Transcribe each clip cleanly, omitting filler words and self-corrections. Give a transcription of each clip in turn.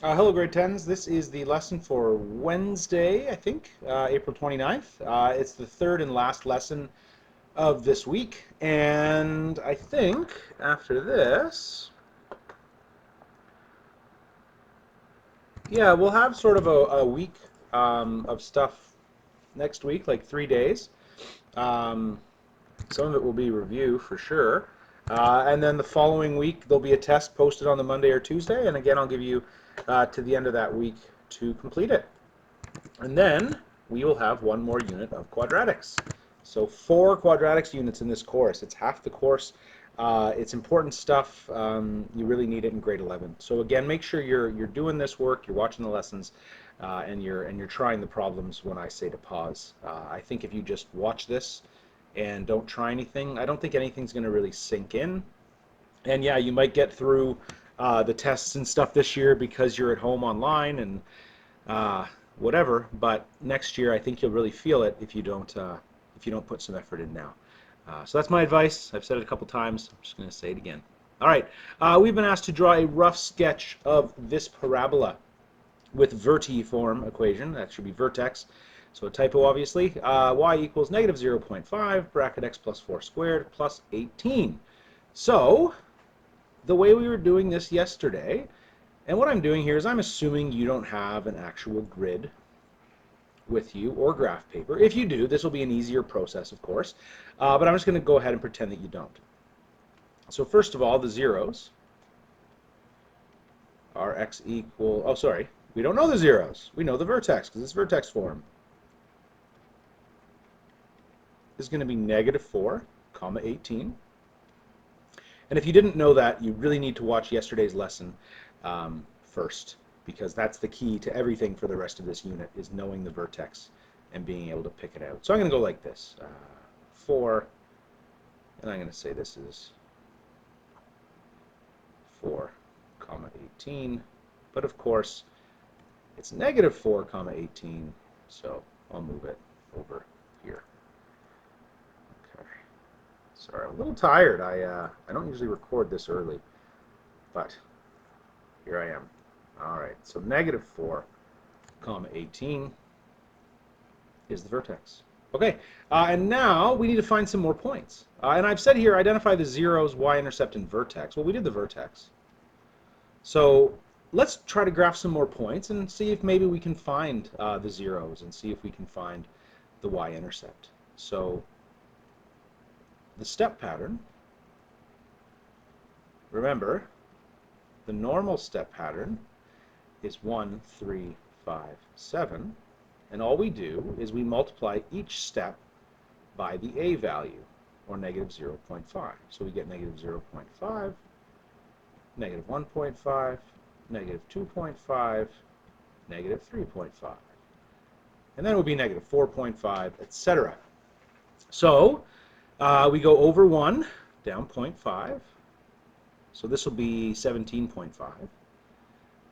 Hello, grade 10s. This is the lesson for Wednesday, I think, April 29th. It's the third and last lesson of this week, and I think after this, yeah, we'll have sort of a week of stuff next week, like 3 days. Um, some of it will be review for sure. And then the following week, there'll be a test posted on the Monday or Tuesday, and again, I'll give you to the end of that week to complete it. And then we will have one more unit of quadratics. So 4 quadratics units in this course. It's half the course. It's important stuff. You really need it in grade 11. So again, make sure you're doing this work, you're watching the lessons, and you're trying the problems when I say to pause. I think if you just watch this and don't try anything, I don't think anything's going to really sink in. And yeah, you might get through the tests and stuff this year because you're at home online and uh, whatever. But next year, I think you'll really feel it if you don't put some effort in now. So that's my advice. I've said it a couple times. I'm just going to say it again. All right. We've been asked to draw a rough sketch of this parabola with vertiform equation. That should be vertex. So a typo, obviously. Y equals negative 0.5 bracket x plus 4 squared plus 18. So the way we were doing this yesterday, and what I'm doing here is I'm assuming you don't have an actual grid with you or graph paper. If you do, this will be an easier process, of course, but I'm just going to go ahead and pretend that you don't. So first of all, the zeros are x equal, oh sorry, we don't know the zeros. We know the vertex because it's vertex form. This is going to be negative 4, comma 18. And if you didn't know that, you really need to watch yesterday's lesson first, because that's the key to everything for the rest of this unit, is knowing the vertex and being able to pick it out. So I'm going to go like this, 4, and I'm going to say this is 4, comma 18, but of course it's negative 4, comma 18, so I'll move it over here. Okay. Sorry, I'm a little tired. I don't usually record this early, but here I am. All right, so negative 4, comma 18 is the vertex. Okay, and now we need to find some more points. And I've said here, identify the zeros, y-intercept, and vertex. Well, we did the vertex. So let's try to graph some more points and see if maybe we can find the zeros and see if we can find the y-intercept. So the step pattern, remember, the normal step pattern is 1, 3, 5, 7. And all we do is we multiply each step by the a value, or negative 0.5. So we get negative 0.5, negative 1.5, negative 2.5, negative 3.5. And then it would be negative 4.5, etc. So we go over 1, down 0.5. So this will be 17.5.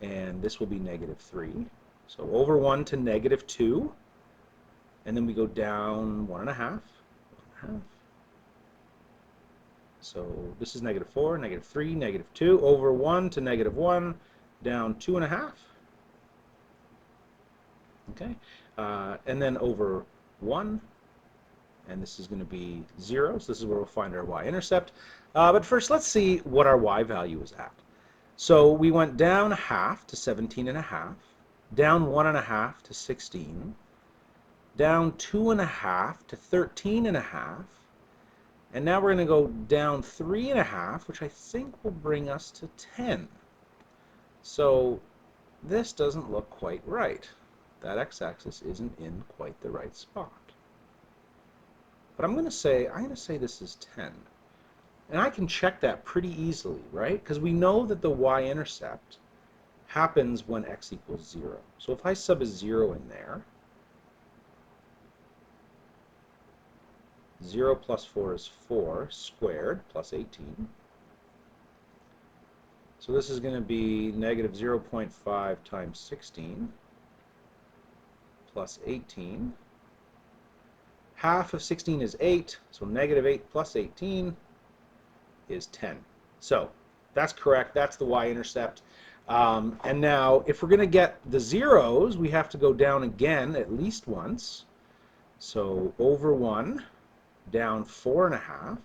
And this will be negative 3. So over 1 to negative 2. And then we go down 1.5. So this is negative 4, negative 3, negative 2. Over 1 to negative 1. Down 2.5. Okay. And then over 1. And this is going to be 0. So this is where we'll find our y-intercept. But first, let's see what our y value is at. So we went down half to 17.5, down 1.5 to 16, down 2.5 to 13.5, and now we're going to go down 3.5, which I think will bring us to 10. So this doesn't look quite right. That x-axis isn't in quite the right spot. But I'm going to say this is 10. And I can check that pretty easily, right? Because we know that the y-intercept happens when x equals 0. So if I sub a 0 in there, 0 plus 4 is 4 squared plus 18. So this is going to be negative 0.5 times 16 plus 18. Half of 16 is 8, so negative 8 plus 18 is 10. So that's correct. That's the y-intercept. And now, if we're going to get the zeros, we have to go down again at least once. So over 1, down 4.5.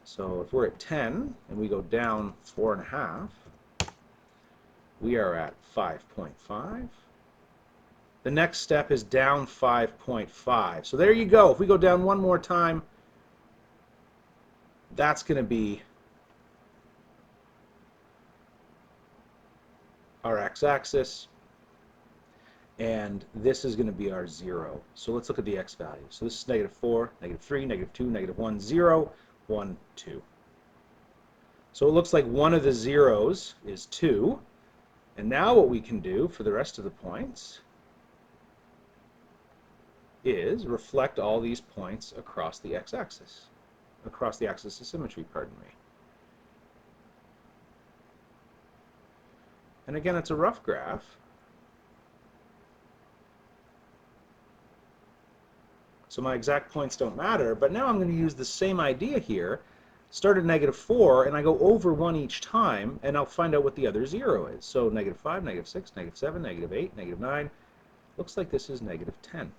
So if we're at 10 and we go down 4.5, we are at 5.5. The next step is down 5.5. So there you go. If we go down one more time, that's going to be our x-axis, and this is going to be our 0. So let's look at the x value. So this is -4, -3, -2, -1, 0, 1, 2. So it looks like one of the zeros is 2. And now what we can do for the rest of the points is reflect all these points across the x-axis, across the axis of symmetry, pardon me. And again, it's a rough graph. So my exact points don't matter, but now I'm going to use the same idea here. Start at -4, and I go over 1 each time, and I'll find out what the other 0 is. So -5, -6, -7, -8, -9. Looks like this is -10.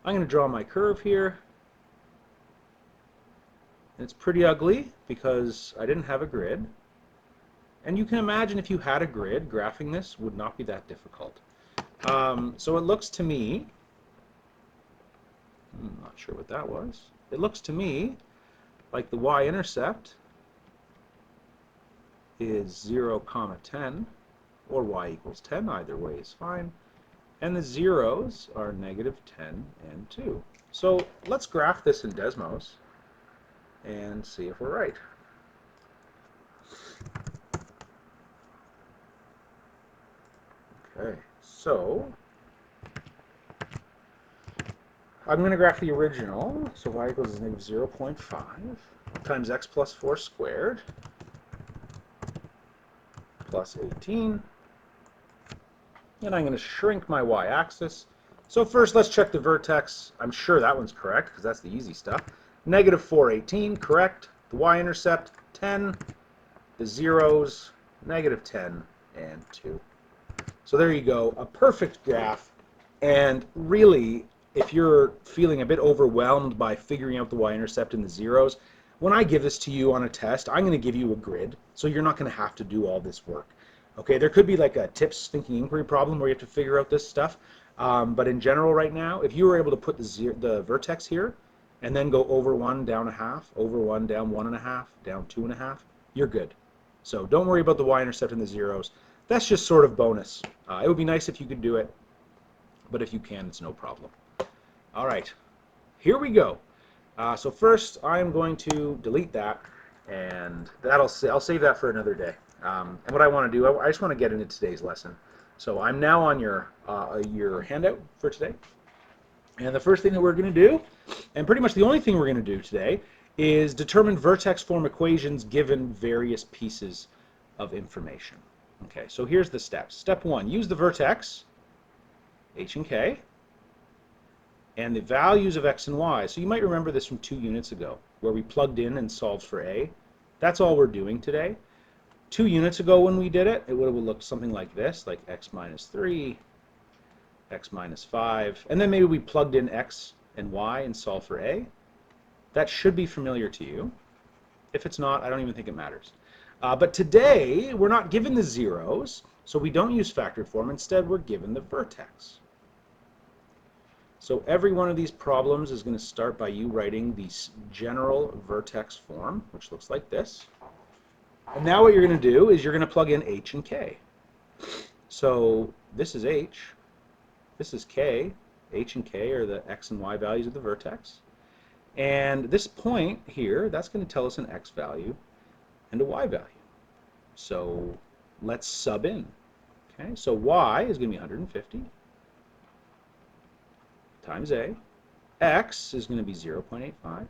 I'm going to draw my curve here. And it's pretty ugly because I didn't have a grid. And you can imagine if you had a grid, graphing this would not be that difficult. So it looks to me, I'm not sure what that was. It looks to me like the y-intercept is 0, 10, or y = 10. Either way is fine. And the zeros are -10 and 2. So let's graph this in Desmos and see if we're right. Okay, so I'm going to graph the original. So y = -0.5 times x + 4 squared plus 18. And I'm going to shrink my y-axis. So first, let's check the vertex. I'm sure that one's correct because that's the easy stuff. -4, 18, correct. The y-intercept, 10. The zeros, -10 and 2. So there you go, a perfect graph. And really, if you're feeling a bit overwhelmed by figuring out the y-intercept and the zeros, when I give this to you on a test, I'm going to give you a grid, so you're not going to have to do all this work. Okay, there could be like a tips thinking inquiry problem where you have to figure out this stuff, but in general right now, if you were able to put the vertex here and then go over 1, down 1/2, over 1, down 1.5, down 2.5, you're good. So don't worry about the y-intercept and the zeros. That's just sort of bonus. It would be nice if you could do it, but if you can, it's no problem. All right, here we go. So first, I'm going to delete that, and I'll save that for another day. And what I want to do, I just want to get into today's lesson. So I'm now on your handout for today. And the first thing that we're going to do, and pretty much the only thing we're going to do today, is determine vertex form equations given various pieces of information. Okay, so here's the steps. Step 1, use the vertex, h and k, and the values of x and y. So you might remember this from 2 units ago, where we plugged in and solved for a. That's all we're doing today. 2 units ago when we did it, it would have looked something like this, like x - 3, x - 5, and then maybe we plugged in x and y and solved for a. That should be familiar to you. If it's not, I don't even think it matters. But today, we're not given the zeros, so we don't use factored form. Instead, we're given the vertex. So every one of these problems is going to start by you writing the general vertex form, which looks like this. And now what you're going to do is you're going to plug in h and k. So this is h, this is k. H and k are the x and y values of the vertex. And this point here, that's going to tell us an x value and a y value. So let's sub in. Okay, so y is going to be 150 times a. X is going to be 0.85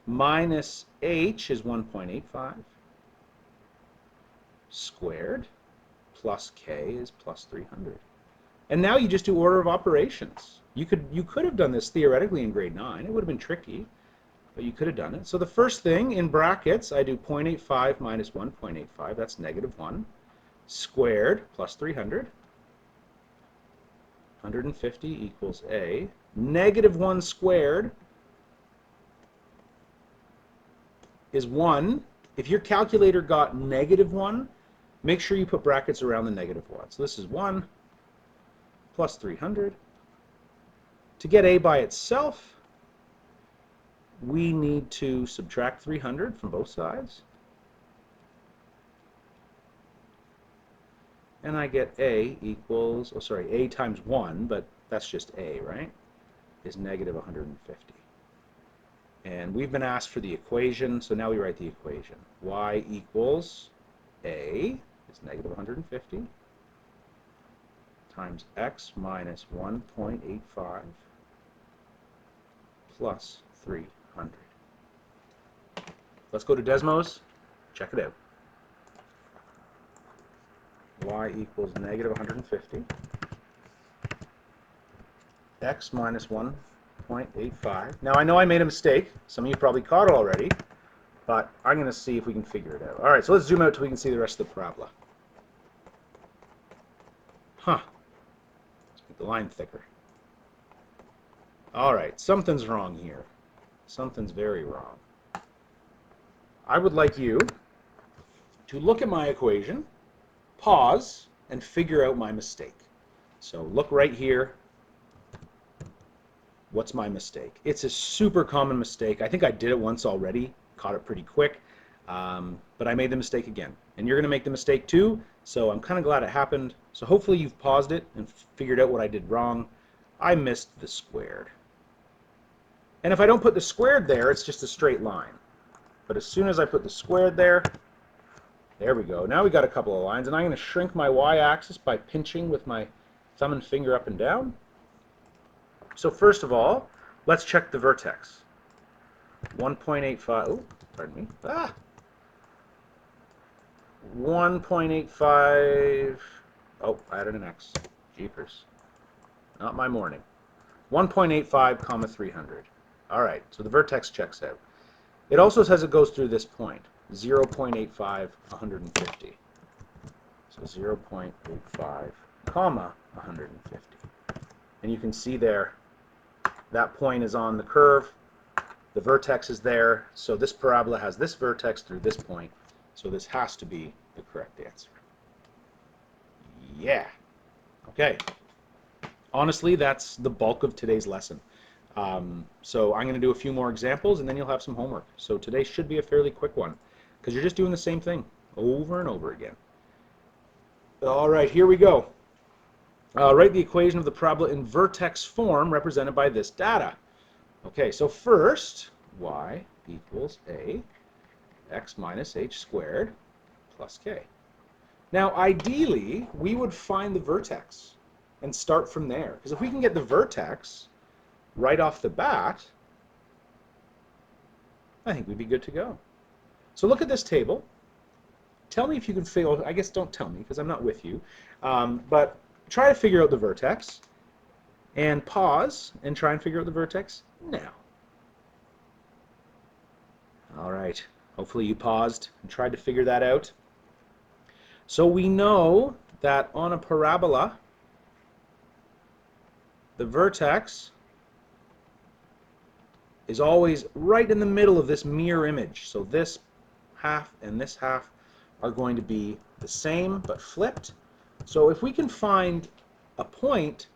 minus h is 1.85 squared plus k is plus 300. And now you just do order of operations. You could have done this theoretically in grade 9. It would have been tricky. but you could have done it. So the first thing in brackets, I do 0.85 minus 1.85, that's negative 1, squared plus 300. 150 equals A. Negative 1 squared is 1. If your calculator got negative 1, make sure you put brackets around the negative 1. So this is 1 plus 300. To get A by itself, we need to subtract 300 from both sides. And I get A equals, oh sorry, A times 1, but that's just A, right? Is negative 150. And we've been asked for the equation, so now we write the equation. Y equals A is negative 150 times x minus 1.85 plus 300. Let's go to Desmos, check it out. Y equals negative 150. X minus 1.85. Now I know I made a mistake. Some of you probably caught it already, but I'm going to see if we can figure it out. All right, so let's zoom out till we can see the rest of the parabola. Huh. Let's make the line thicker. All right, something's wrong here. Something's very wrong. I would like you to look at my equation, pause, and figure out my mistake. So look right here. What's my mistake? It's a super common mistake. I think I did it once already, caught it pretty quick, but I made the mistake again. And you're going to make the mistake too, so I'm kind of glad it happened. So hopefully you've paused it and figured out what I did wrong. I missed the squared. And if I don't put the squared there, it's just a straight line. But as soon as I put the squared there we go. Now we got a couple of lines, and I'm going to shrink my y-axis by pinching with my thumb and finger up and down. So first of all, let's check the vertex. 1.85, oh, pardon me. 1.85, oh, I added an x. Jeepers. Not my morning. 1.85 comma 300. All right, so the vertex checks out. It also says it goes through this point, 0.85, 150. So 0.85 comma 150. And you can see there, that point is on the curve. The vertex is there, so this parabola has this vertex through this point. So this has to be the correct answer. Yeah. Okay. Honestly, that's the bulk of today's lesson. So I'm going to do a few more examples, and then you'll have some homework. So today should be a fairly quick one, because you're just doing the same thing over and over again. All right, here we go. Write the equation of the parabola in vertex form represented by this data. Okay, so first, y equals a x minus h squared plus k. Now, ideally, we would find the vertex and start from there, because if we can get the vertex right off the bat, I think we'd be good to go. So look at this table. Tell me if you can figure, I guess don't tell me because I'm not with you, but try to figure out the vertex and pause and try and figure out the vertex now. All right, hopefully you paused and tried to figure that out. So we know that on a parabola, the vertex is always right in the middle of this mirror image. So this half and this half are going to be the same but flipped. So if we can find a point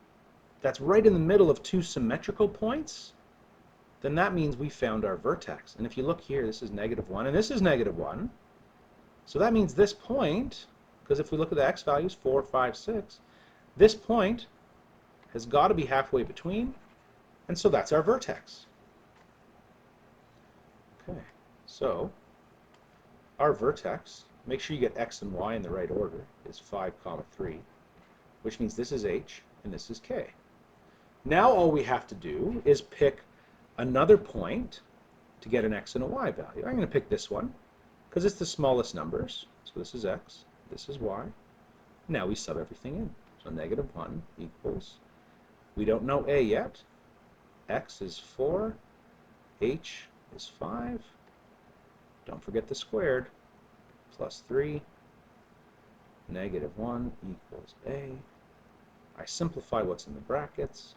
that's right in the middle of two symmetrical points, then that means we found our vertex. And if you look here, this is -1 and this is -1. So that means this point, because if we look at the x values, 4, 5, 6, this point has got to be halfway between, and so that's our vertex. Okay, so our vertex, make sure you get x and y in the right order, is 5, 3, which means this is h and this is k. Now all we have to do is pick another point to get an x and a y value. I'm going to pick this one because it's the smallest numbers. So this is x, this is y. Now we sub everything in. So -1 equals, we don't know a yet, x is 4, h is 5. Don't forget the squared. Plus 3. Negative 1 equals a. I simplify what's in the brackets.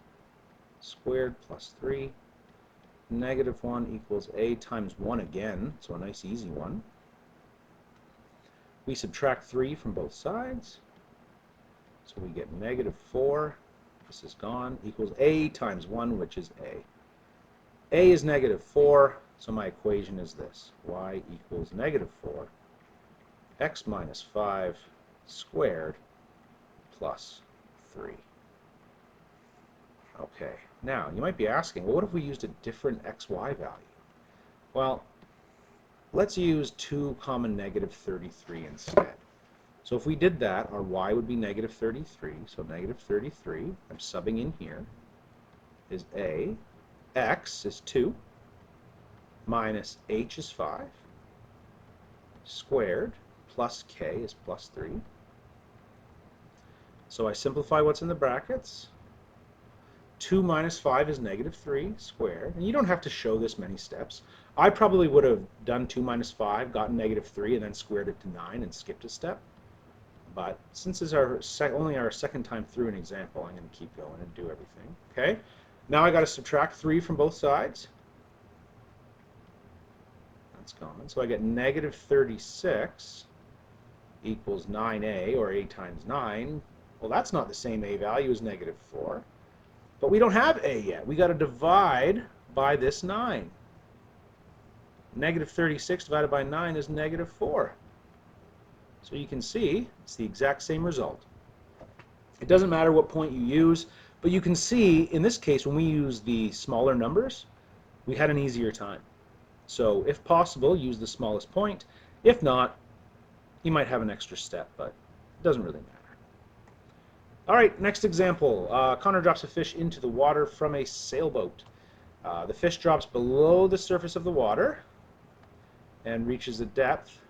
Squared plus 3. Negative 1 equals a times 1 again, so a nice easy one. We subtract 3 from both sides, so we get negative 4, this is gone, equals a times 1, which is a. A is negative 4, so my equation is this. Y equals negative 4, x minus 5 squared plus 3. Okay, now you might be asking, well, what if we used a different xy value? Well, let's use 2 comma negative 33 instead. So if we did that, our y would be negative 33. So negative 33, I'm subbing in here, is a. X is 2, minus h is 5, squared, plus k is plus 3. So I simplify what's in the brackets. 2 minus 5 is negative 3 squared. And you don't have to show this many steps. I probably would have done 2 minus 5, gotten negative 3, and then squared it to 9 and skipped a step. But since it's only our second time through an example, I'm going to keep going and do everything. Okay. Now I got to subtract 3 from both sides. That's common. So I get negative 36 equals 9a, or a times 9. Well, that's not the same a value as negative 4. But we don't have a yet. We got to divide by this 9. Negative 36 divided by 9 is negative 4. So you can see it's the exact same result. It doesn't matter what point you use, but you can see in this case when we use the smaller numbers, we had an easier time. So if possible, use the smallest point. If not, you might have an extra step, but it doesn't really matter. All right, next example. Connor drops a fish into the water from a sailboat. The fish drops below the surface of the water and reaches a depth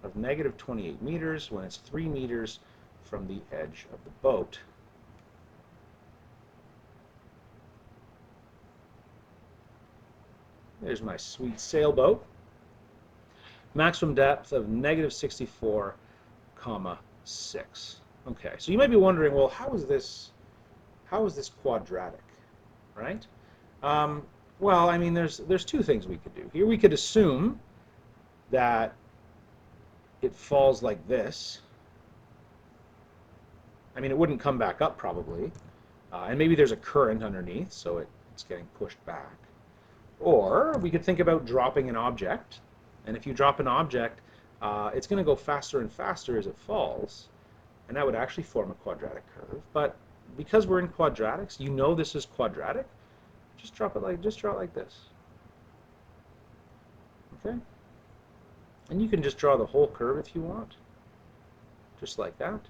of negative 28 meters when it's 3 meters from the edge of the boat. There's my sweet sailboat. Maximum depth of negative 64, 6. Okay, so you might be wondering, well, how is this quadratic, right? Well, I mean, there's two things we could do. Here we could assume that it falls like this. I mean, it wouldn't come back up probably. And maybe there's a current underneath, so it's getting pushed back. Or we could think about dropping an object. And if you drop an object, it's going to go faster and faster as it falls. And that would actually form a quadratic curve. But because we're in quadratics, you know this is quadratic. Just draw it like this. Okay? And you can just draw the whole curve if you want. Just like that.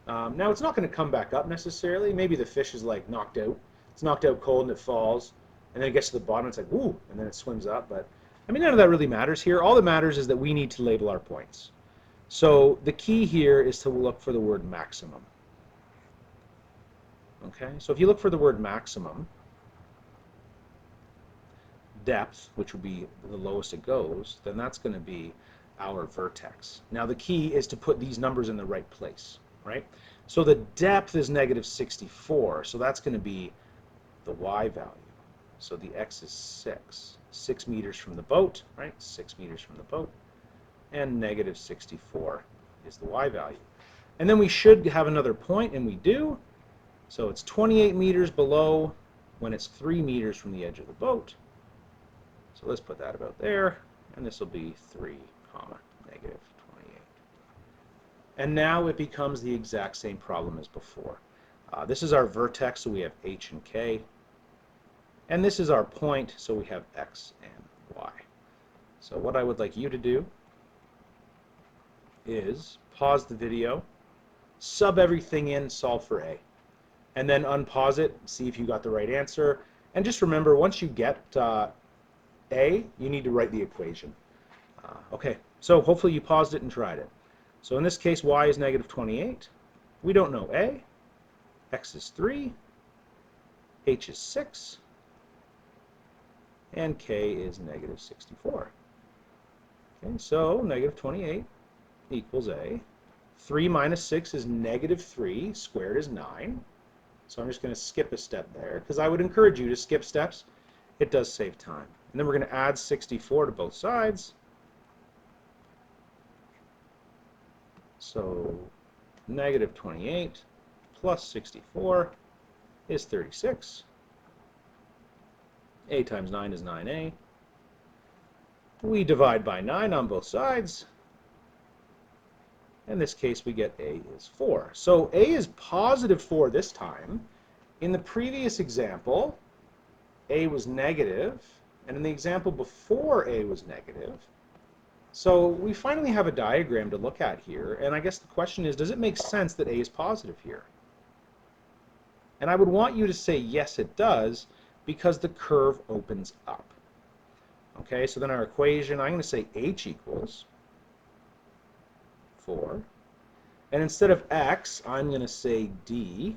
Now it's not going to come back up necessarily. Maybe the fish is like knocked out. It's knocked out cold and it falls. And then it gets to the bottom, it's like, ooh, and then it swims up. But I mean, none of that really matters here. All that matters is that we need to label our points. So the key here is to look for the word maximum. Okay, so if you look for the word maximum, depth, which would be the lowest it goes, then that's going to be our vertex. Now the key is to put these numbers in the right place, right? So the depth is negative 64, so that's going to be the y value. So the x is 6 meters from the boat, right? 6 meters from the boat. And negative 64 is the y value. And then we should have another point, and we do. So it's 28 meters below when it's 3 meters from the edge of the boat. So let's put that about there, and this will be 3, negative 28. And now it becomes the exact same problem as before. This is our vertex, so we have h and k. And this is our point, so we have x and y. So what I would like you to do is pause the video, sub everything in, solve for a. And then unpause it, see if you got the right answer. And just remember, once you get a, you need to write the equation. Okay, so hopefully you paused it and tried it. So in this case, y is negative 28. We don't know a. X is 3. H is 6. and k is negative 64. Okay, so negative 28 equals a. 3 minus 6 is negative 3, squared is 9. So I'm just going to skip a step there, because I would encourage you to skip steps. It does save time. And then we're going to add 64 to both sides. So negative 28 plus 64 is 36. A times 9 is 9a. We divide by 9 on both sides. In this case, we get a is 4. So a is positive 4 this time. In the previous example, a was negative, and in the example before a was negative. So we finally have a diagram to look at here, and I guess the question is, does it make sense that a is positive here? And I would want you to say, yes, it does, because the curve opens up. Okay, so then our equation, I'm going to say h equals 4. And instead of x, I'm going to say d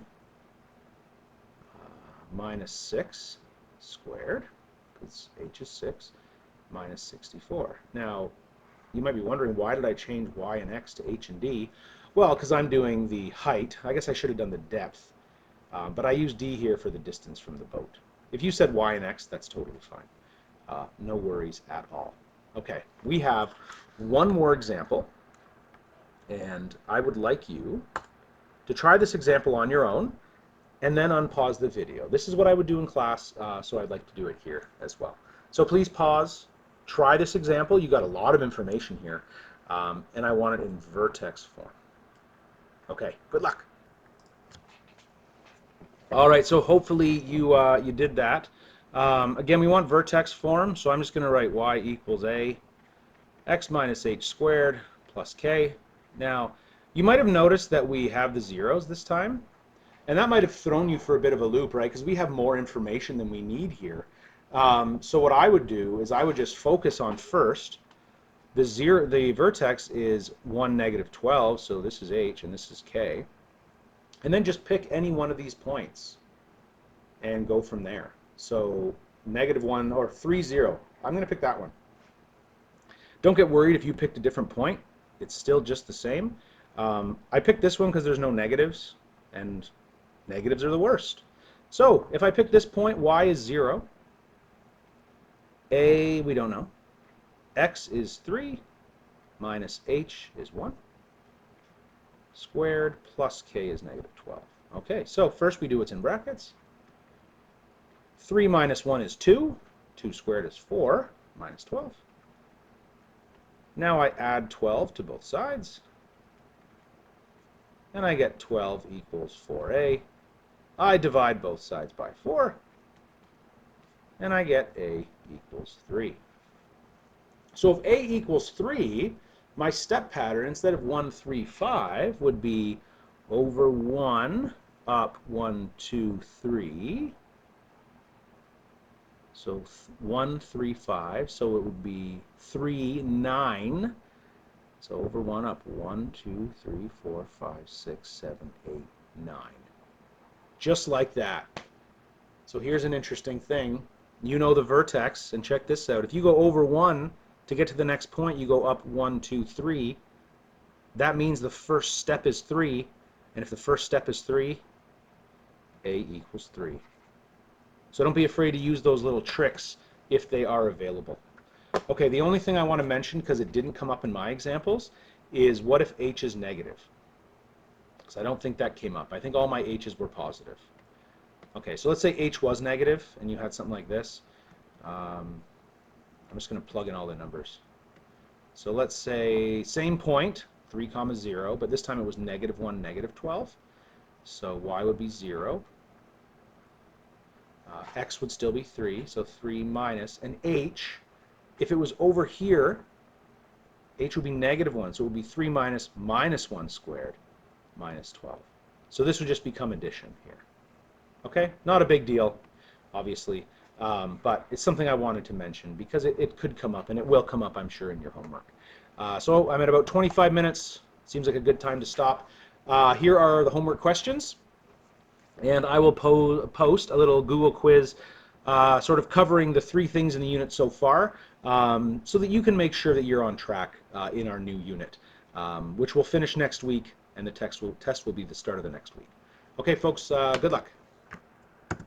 minus 6 squared, because h is 6, minus 64. Now, you might be wondering, why did I change y and x to h and d? Well, because I'm doing the height. I guess I should have done the depth. But I use d here for the distance from the boat. If you said y and x, that's totally fine. No worries at all. Okay, we have one more example. And I would like you to try this example on your own and then unpause the video. This is what I would do in class, so I'd like to do it here as well. So please pause, try this example. You got a lot of information here, and I want it in Vertex form. Okay, good luck. All right, so hopefully you did that. Again, we want Vertex form, so I'm just going to write y equals a, x minus h squared plus k. Now, you might have noticed that we have the zeros this time, and that might have thrown you for a bit of a loop, right? Because we have more information than we need here. So what I would do is I would just focus on first, the vertex is 1, negative 12, so this is h and this is k. And then just pick any one of these points and go from there. So negative 1 or 3, 0. I'm going to pick that one. Don't get worried if you picked a different point. It's still just the same. I picked this one because there's no negatives, and negatives are the worst. So if I pick this point, y is 0. A, we don't know. X is 3 minus h is 1 squared plus k is negative 12. Okay, so first we do what's in brackets. 3 minus 1 is 2. 2 squared is 4 minus 12. Now I add 12 to both sides, and I get 12 equals 4a. I divide both sides by 4, and I get a equals 3. So if a equals 3, my step pattern, instead of 1, 3, 5, would be over 1, up 1, 2, 3. So 1, 3, 5, so it would be 3, 9. So over 1, up 1, 2, 3, 4, 5, 6, 7, 8, 9. Just like that. So here's an interesting thing. You know the vertex, and check this out. If you go over 1 to get to the next point, you go up 1, 2, 3. That means the first step is 3. And if the first step is 3, a equals 3. So don't be afraid to use those little tricks if they are available. Okay, the only thing I want to mention, because it didn't come up in my examples, is what if h is negative? Because I don't think that came up. I think all my h's were positive. Okay, so let's say h was negative, and you had something like this. I'm just going to plug in all the numbers. So let's say same point, 3, 0, but this time it was negative 1, negative 12. So y would be 0. X would still be 3, so 3 minus, and h, if it was over here, h would be negative 1, so it would be 3 minus minus 1 squared minus 12. So this would just become addition here. Okay, not a big deal, obviously, but it's something I wanted to mention because it could come up, and it will come up, I'm sure, in your homework. So I'm at about 25 minutes. Seems like a good time to stop. Here are the homework questions. And I will post a little Google quiz sort of covering the 3 things in the unit so far, so that you can make sure that you're on track in our new unit, which will finish next week, and the test will be the start of the next week. Okay, folks, good luck.